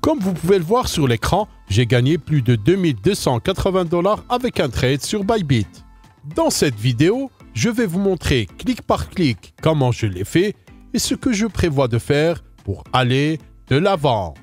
Comme vous pouvez le voir sur l'écran, j'ai gagné plus de 2280 $ avec un trade sur Bybit. Dans cette vidéo, je vais vous montrer clic par clic comment je l'ai fait et ce que je prévois de faire pour aller de l'avant.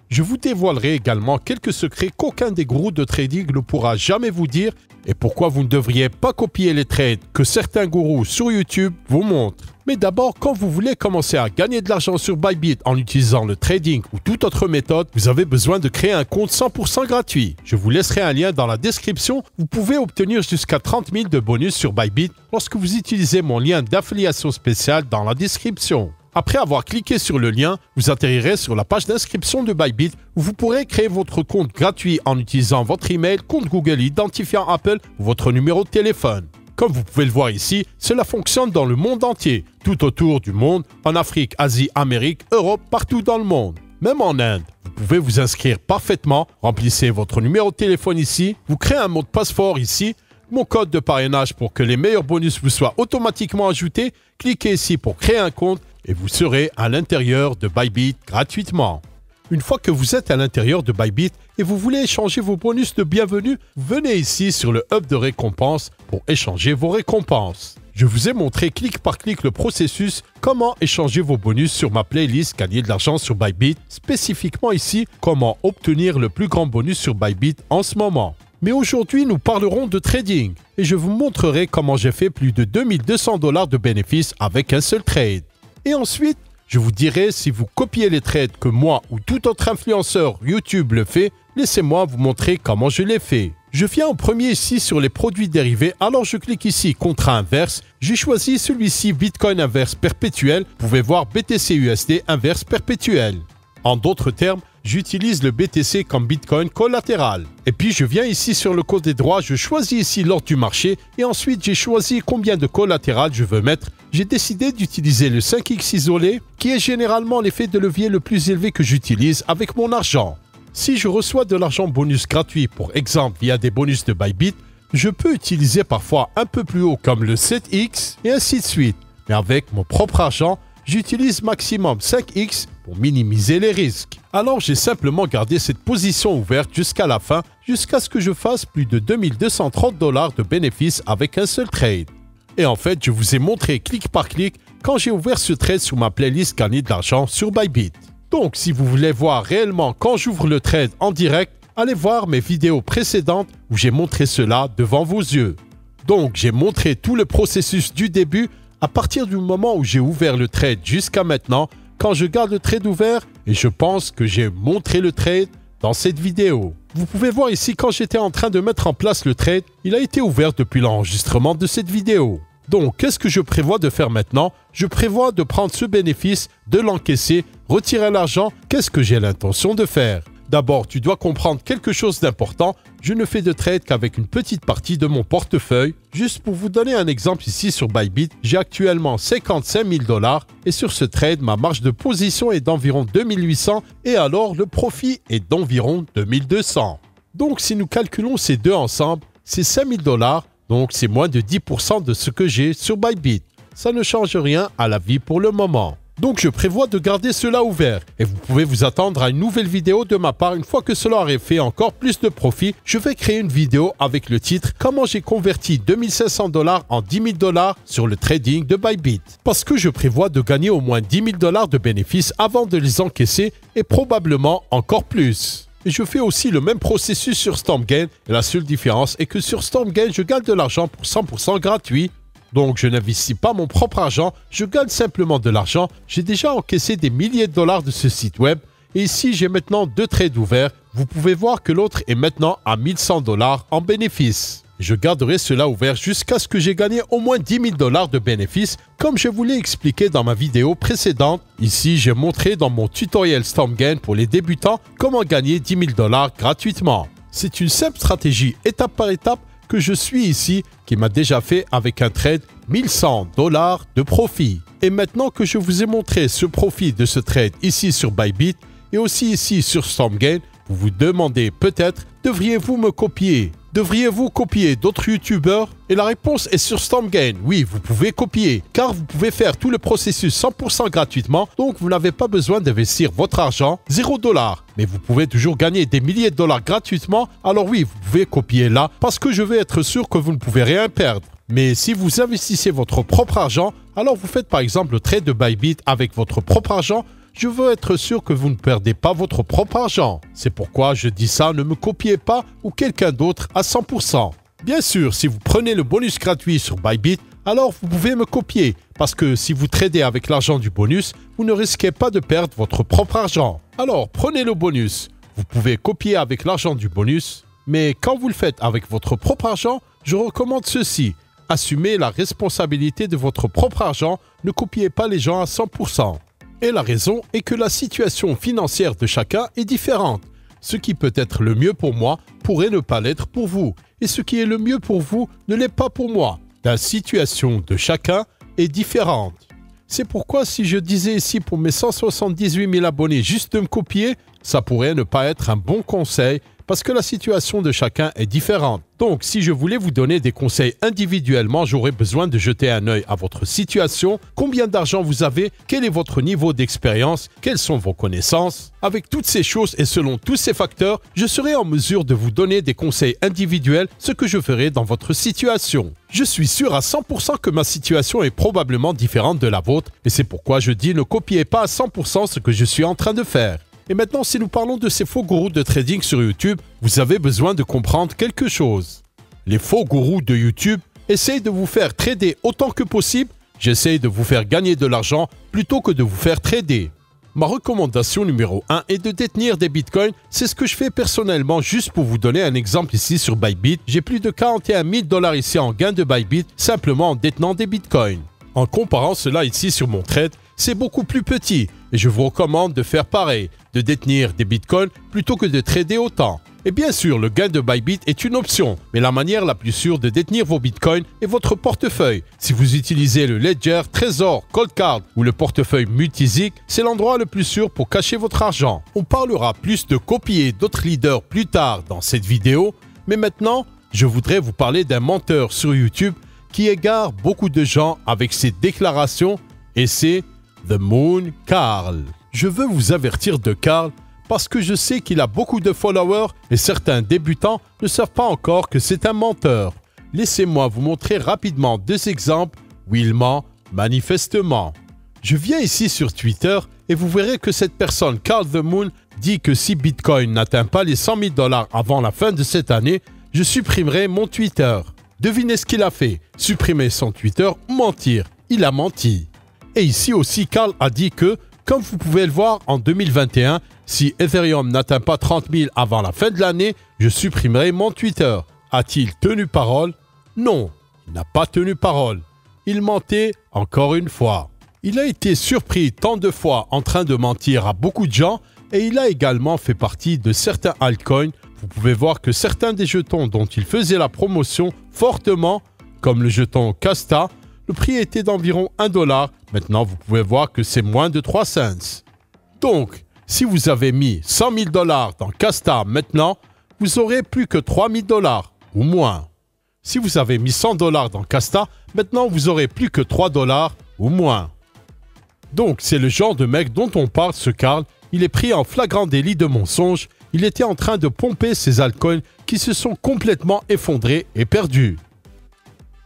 Je vous dévoilerai également quelques secrets qu'aucun des gourous de trading ne pourra jamais vous dire et pourquoi vous ne devriez pas copier les trades que certains gourous sur YouTube vous montrent. Mais d'abord, quand vous voulez commencer à gagner de l'argent sur Bybit en utilisant le trading ou toute autre méthode, vous avez besoin de créer un compte 100% gratuit. Je vous laisserai un lien dans la description. Vous pouvez obtenir jusqu'à 30 000 de bonus sur Bybit lorsque vous utilisez mon lien d'affiliation spéciale dans la description. Après avoir cliqué sur le lien, vous atterrirez sur la page d'inscription de Bybit où vous pourrez créer votre compte gratuit en utilisant votre email, compte Google identifiant Apple ou votre numéro de téléphone. Comme vous pouvez le voir ici, cela fonctionne dans le monde entier, tout autour du monde, en Afrique, Asie, Amérique, Europe, partout dans le monde. Même en Inde, vous pouvez vous inscrire parfaitement, remplissez votre numéro de téléphone ici, vous créez un mot de passe fort ici, mon code de parrainage pour que les meilleurs bonus vous soient automatiquement ajoutés, cliquez ici pour créer un compte et vous serez à l'intérieur de Bybit gratuitement. Une fois que vous êtes à l'intérieur de Bybit et vous voulez échanger vos bonus de bienvenue, venez ici sur le hub de récompenses pour échanger vos récompenses. Je vous ai montré clic par clic le processus comment échanger vos bonus sur ma playlist Gagner de l'argent sur Bybit, spécifiquement ici comment obtenir le plus grand bonus sur Bybit en ce moment. Mais aujourd'hui, nous parlerons de trading et je vous montrerai comment j'ai fait plus de 2200 $ de bénéfices avec un seul trade. Et ensuite, je vous dirai si vous copiez les trades que moi ou tout autre influenceur YouTube le fait, laissez-moi vous montrer comment je l'ai fait. Je viens en premier ici sur les produits dérivés, alors je clique ici contrat inverse. J'ai choisi celui-ci Bitcoin inverse perpétuel. Vous pouvez voir BTC USD inverse perpétuel. En d'autres termes, j'utilise le BTC comme Bitcoin collatéral. Et puis je viens ici sur le côté droit, je choisis ici l'ordre du marché et ensuite j'ai choisi combien de collatéral je veux mettre. J'ai décidé d'utiliser le 5X isolé qui est généralement l'effet de levier le plus élevé que j'utilise avec mon argent. Si je reçois de l'argent bonus gratuit, pour exemple via des bonus de Bybit, je peux utiliser parfois un peu plus haut comme le 7X et ainsi de suite. Mais avec mon propre argent, j'utilise maximum 5X pour minimiser les risques. Alors j'ai simplement gardé cette position ouverte jusqu'à la fin, jusqu'à ce que je fasse plus de 2230 $ de bénéfices avec un seul trade. Et en fait, je vous ai montré clic par clic quand j'ai ouvert ce trade sur ma playlist Gagner de l'argent sur Bybit. Donc si vous voulez voir réellement quand j'ouvre le trade en direct, allez voir mes vidéos précédentes où j'ai montré cela devant vos yeux. Donc j'ai montré tout le processus du début à partir du moment où j'ai ouvert le trade jusqu'à maintenant, quand je garde le trade ouvert, et je pense que j'ai montré le trade dans cette vidéo. Vous pouvez voir ici quand j'étais en train de mettre en place le trade, il a été ouvert depuis l'enregistrement de cette vidéo. Donc, qu'est-ce que je prévois de faire maintenant? Je prévois de prendre ce bénéfice, de l'encaisser, retirer l'argent. Qu'est-ce que j'ai l'intention de faire? D'abord, tu dois comprendre quelque chose d'important. Je ne fais de trade qu'avec une petite partie de mon portefeuille. Juste pour vous donner un exemple ici sur Bybit, j'ai actuellement 55 000 $ et sur ce trade, ma marge de position est d'environ 2800 et alors le profit est d'environ 2200. Donc, si nous calculons ces deux ensemble, c'est 5 000 $, donc c'est moins de 10% de ce que j'ai sur Bybit. Ça ne change rien à la vie pour le moment. Donc je prévois de garder cela ouvert et vous pouvez vous attendre à une nouvelle vidéo de ma part. Une fois que cela aurait fait encore plus de profit, je vais créer une vidéo avec le titre « Comment j'ai converti 2500 $ en 10 000 $ sur le trading de Bybit ». Parce que je prévois de gagner au moins 10 000 $ de bénéfices avant de les encaisser et probablement encore plus. Et je fais aussi le même processus sur StormGain et la seule différence est que sur StormGain, je gagne de l'argent pour 100% gratuit. Donc, je n'investis pas mon propre argent, je gagne simplement de l'argent. J'ai déjà encaissé des milliers de dollars de ce site web. Et ici, j'ai maintenant deux trades ouverts. Vous pouvez voir que l'autre est maintenant à 1100 $ en bénéfice. Je garderai cela ouvert jusqu'à ce que j'ai gagné au moins 10 000 $ de bénéfices, comme je vous l'ai expliqué dans ma vidéo précédente. Ici, j'ai montré dans mon tutoriel StormGain pour les débutants comment gagner 10 000 $ gratuitement. C'est une simple stratégie étape par étape que je suis ici, qui m'a déjà fait avec un trade 1100 $ de profit. Et maintenant que je vous ai montré ce profit de ce trade ici sur Bybit et aussi ici sur StormGain, vous vous demandez peut-être, devriez-vous me copier? Devriez-vous copier d'autres youtubeurs? Et la réponse est sur StormGain. Oui, vous pouvez copier, car vous pouvez faire tout le processus 100% gratuitement, donc vous n'avez pas besoin d'investir votre argent, $0. Mais vous pouvez toujours gagner des milliers de dollars gratuitement, alors oui, vous pouvez copier là, parce que je veux être sûr que vous ne pouvez rien perdre. Mais si vous investissez votre propre argent, alors vous faites par exemple le trade de Bybit avec votre propre argent, je veux être sûr que vous ne perdez pas votre propre argent. C'est pourquoi je dis ça, ne me copiez pas ou quelqu'un d'autre à 100%. Bien sûr, si vous prenez le bonus gratuit sur Bybit, alors vous pouvez me copier, parce que si vous tradez avec l'argent du bonus, vous ne risquez pas de perdre votre propre argent. Alors prenez le bonus. Vous pouvez copier avec l'argent du bonus, mais quand vous le faites avec votre propre argent, je recommande ceci. Assumez la responsabilité de votre propre argent, ne copiez pas les gens à 100%. Et la raison est que la situation financière de chacun est différente. Ce qui peut être le mieux pour moi pourrait ne pas l'être pour vous. Et ce qui est le mieux pour vous ne l'est pas pour moi. La situation de chacun est différente. C'est pourquoi si je disais ici pour mes 178 000 abonnés juste de me copier, ça pourrait ne pas être un bon conseil parce que la situation de chacun est différente. Donc, si je voulais vous donner des conseils individuellement, j'aurais besoin de jeter un œil à votre situation, combien d'argent vous avez, quel est votre niveau d'expérience, quelles sont vos connaissances. Avec toutes ces choses et selon tous ces facteurs, je serai en mesure de vous donner des conseils individuels, ce que je ferai dans votre situation. Je suis sûr à 100% que ma situation est probablement différente de la vôtre et c'est pourquoi je dis ne copiez pas à 100% ce que je suis en train de faire. Et maintenant, si nous parlons de ces faux gourous de trading sur YouTube, vous avez besoin de comprendre quelque chose. Les faux gourous de YouTube essayent de vous faire trader autant que possible. J'essaye de vous faire gagner de l'argent plutôt que de vous faire trader. Ma recommandation numéro 1 est de détenir des bitcoins. C'est ce que je fais personnellement. Juste pour vous donner un exemple ici sur Bybit, j'ai plus de 41 000 $ ici en gain de Bybit simplement en détenant des bitcoins. En comparant cela ici sur mon trade, c'est beaucoup plus petit et je vous recommande de faire pareil, de détenir des bitcoins plutôt que de trader autant. Et bien sûr, le gain de Bybit est une option, mais la manière la plus sûre de détenir vos bitcoins est votre portefeuille. Si vous utilisez le Ledger, Trésor, Coldcard ou le portefeuille Multisig, c'est l'endroit le plus sûr pour cacher votre argent. On parlera plus de copier d'autres leaders plus tard dans cette vidéo, mais maintenant, je voudrais vous parler d'un menteur sur YouTube qui égare beaucoup de gens avec ses déclarations et c'est The Moon Carl. Je veux vous avertir de Carl parce que je sais qu'il a beaucoup de followers et certains débutants ne savent pas encore que c'est un menteur. Laissez-moi vous montrer rapidement deux exemples où il ment manifestement. Je viens ici sur Twitter et vous verrez que cette personne, Carl The Moon, dit que si Bitcoin n'atteint pas les 100 000 $ avant la fin de cette année, je supprimerai mon Twitter. Devinez ce qu'il a fait, supprimer son Twitter ou mentir. Il a menti. Et ici aussi, Carl a dit que, comme vous pouvez le voir en 2021, si Ethereum n'atteint pas 30 000 avant la fin de l'année, je supprimerai mon Twitter. A-t-il tenu parole? Non, il n'a pas tenu parole. Il mentait encore une fois. Il a été surpris tant de fois en train de mentir à beaucoup de gens et il a également fait partie de certains altcoins. Vous pouvez voir que certains des jetons dont il faisait la promotion fortement, comme le jeton Casta, le prix était d'environ $1. Maintenant, vous pouvez voir que c'est moins de 3 cents. Donc, si vous avez mis 100 000 $ dans Casta maintenant, vous aurez plus que 3 000 $ ou moins. Si vous avez mis 100 $ dans Casta, maintenant vous aurez plus que 3 $ ou moins. Donc, c'est le genre de mec dont on parle, ce Carl. Il est pris en flagrant délit de mensonge. Il était en train de pomper ses altcoins qui se sont complètement effondrés et perdus.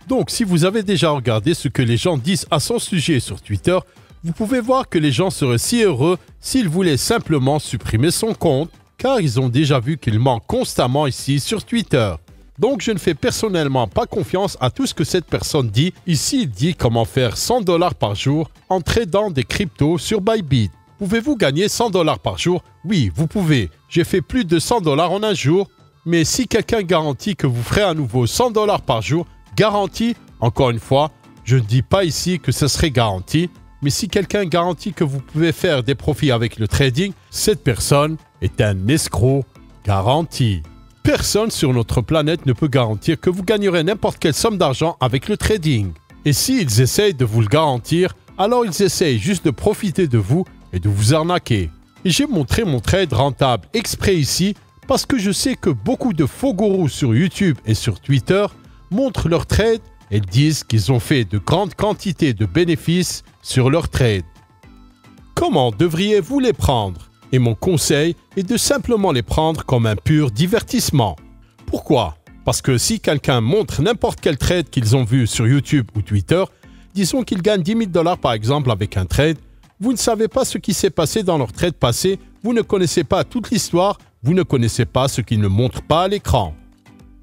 Donc, si vous avez déjà regardé ce que les gens disent à son sujet sur Twitter, vous pouvez voir que les gens seraient si heureux s'ils voulaient simplement supprimer son compte, car ils ont déjà vu qu'il ment constamment ici sur Twitter. Donc, je ne fais personnellement pas confiance à tout ce que cette personne dit. Ici, il dit comment faire 100 $ par jour en tradant des cryptos sur Bybit. Pouvez-vous gagner 100 $ par jour? Oui, vous pouvez. J'ai fait plus de 100 $ en un jour. Mais si quelqu'un garantit que vous ferez à nouveau 100 $ par jour, garanti, encore une fois, je ne dis pas ici que ce serait garanti, mais si quelqu'un garantit que vous pouvez faire des profits avec le trading, cette personne est un escroc garanti. Personne sur notre planète ne peut garantir que vous gagnerez n'importe quelle somme d'argent avec le trading. Et s'ils essayent de vous le garantir, alors ils essayent juste de profiter de vous et de vous arnaquer. Et j'ai montré mon trade rentable exprès ici Parce que je sais que beaucoup de faux gourous sur YouTube et sur Twitter montrent leurs trades et disent qu'ils ont fait de grandes quantités de bénéfices sur leurs trades. Comment devriez-vous les prendre? Et mon conseil est de simplement les prendre comme un pur divertissement. Pourquoi? Parce que si quelqu'un montre n'importe quel trade qu'ils ont vu sur YouTube ou Twitter, disons qu'ils gagnent 10 000 $ par exemple avec un trade, vous ne savez pas ce qui s'est passé dans leur trade passé, vous ne connaissez pas toute l'histoire, vous ne connaissez pas ce qu'ils ne montrent pas à l'écran.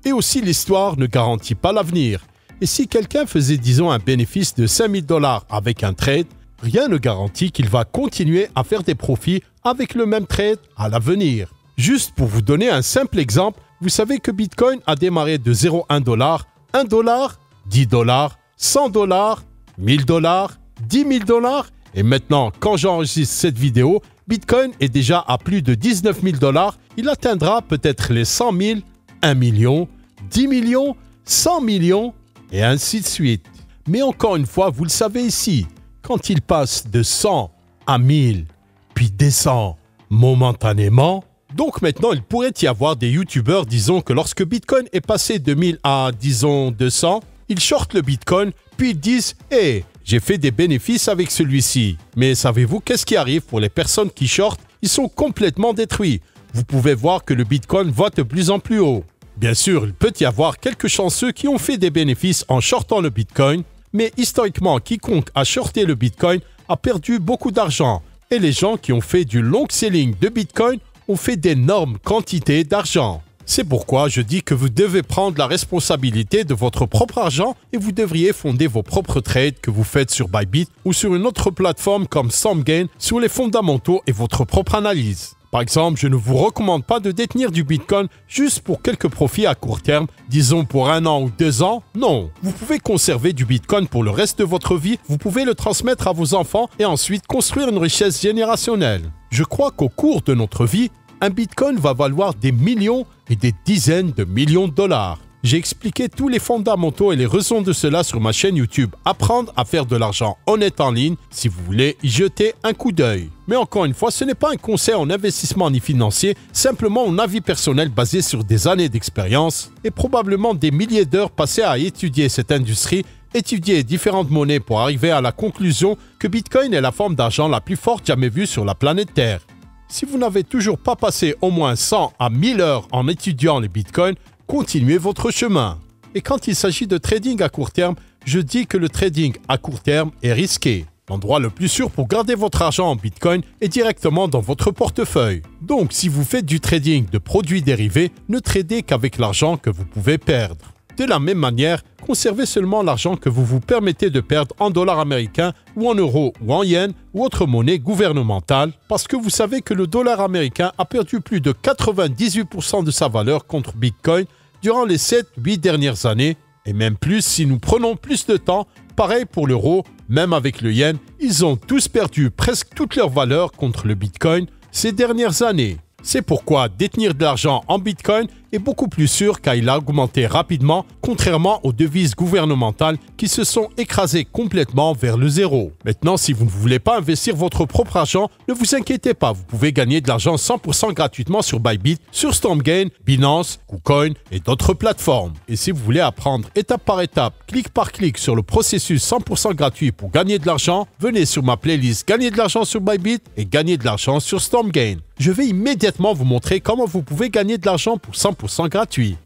Et aussi l'histoire ne garantit pas l'avenir. Et si quelqu'un faisait disons un bénéfice de 5 000 $ avec un trade, rien ne garantit qu'il va continuer à faire des profits avec le même trade à l'avenir. Juste pour vous donner un simple exemple, vous savez que Bitcoin a démarré de 0,1 $, 1 $, 10 $, 100 $, 1000 $, 10 000 $, et maintenant, quand j'enregistre cette vidéo, Bitcoin est déjà à plus de 19 000 $, il atteindra peut-être les 100 000, 1 million, 10 millions, 100 millions, et ainsi de suite. Mais encore une fois, vous le savez ici, quand il passe de 100 à 1000, puis descend momentanément, donc maintenant il pourrait y avoir des youtubeurs, disons que lorsque Bitcoin est passé de 1000 à, disons, 200, ils shortent le Bitcoin, puis ils disent « Hey, j'ai fait des bénéfices avec celui-ci. » Mais savez-vous qu'est-ce qui arrive pour les personnes qui shortent? Ils sont complètement détruits. Vous pouvez voir que le Bitcoin va de plus en plus haut. Bien sûr, il peut y avoir quelques chanceux qui ont fait des bénéfices en shortant le Bitcoin, mais historiquement, quiconque a shorté le Bitcoin a perdu beaucoup d'argent. Et les gens qui ont fait du long selling de Bitcoin ont fait d'énormes quantités d'argent. C'est pourquoi je dis que vous devez prendre la responsabilité de votre propre argent et vous devriez fonder vos propres trades que vous faites sur Bybit ou sur une autre plateforme comme StormGain sur les fondamentaux et votre propre analyse. Par exemple, je ne vous recommande pas de détenir du Bitcoin juste pour quelques profits à court terme, disons pour 1 an ou 2 ans. Non, vous pouvez conserver du Bitcoin pour le reste de votre vie, vous pouvez le transmettre à vos enfants et ensuite construire une richesse générationnelle. Je crois qu'au cours de notre vie, un Bitcoin va valoir des millions et des dizaines de millions de dollars. J'ai expliqué tous les fondamentaux et les raisons de cela sur ma chaîne YouTube Apprendre à faire de l'argent honnête en ligne si vous voulez y jeter un coup d'œil. Mais encore une fois, ce n'est pas un conseil en investissement ni financier, simplement un avis personnel basé sur des années d'expérience et probablement des milliers d'heures passées à étudier cette industrie, étudier différentes monnaies pour arriver à la conclusion que Bitcoin est la forme d'argent la plus forte jamais vue sur la planète Terre. Si vous n'avez toujours pas passé au moins 100 à 1000 heures en étudiant les Bitcoins, continuez votre chemin. Et quand il s'agit de trading à court terme, je dis que le trading à court terme est risqué. L'endroit le plus sûr pour garder votre argent en Bitcoin est directement dans votre portefeuille. Donc, si vous faites du trading de produits dérivés, ne tradez qu'avec l'argent que vous pouvez perdre. De la même manière, conservez seulement l'argent que vous vous permettez de perdre en dollars américains ou en euros ou en yens ou autre monnaie gouvernementale parce que vous savez que le dollar américain a perdu plus de 98% de sa valeur contre Bitcoin durant les 7-8 dernières années et même plus si nous prenons plus de temps. Pareil pour l'euro, même avec le yen, ils ont tous perdu presque toute leur valeur contre le Bitcoin ces dernières années. C'est pourquoi détenir de l'argent en Bitcoin est beaucoup plus sûr car il a augmenté rapidement, contrairement aux devises gouvernementales qui se sont écrasées complètement vers le zéro. Maintenant, si vous ne voulez pas investir votre propre argent, ne vous inquiétez pas, vous pouvez gagner de l'argent 100% gratuitement sur Bybit, sur StormGain, Binance, KuCoin et d'autres plateformes. Et si vous voulez apprendre étape par étape, clic par clic sur le processus 100% gratuit pour gagner de l'argent, venez sur ma playlist Gagner de l'argent sur Bybit et Gagner de l'argent sur StormGain. Je vais immédiatement vous montrer comment vous pouvez gagner de l'argent pour 100% gratuit.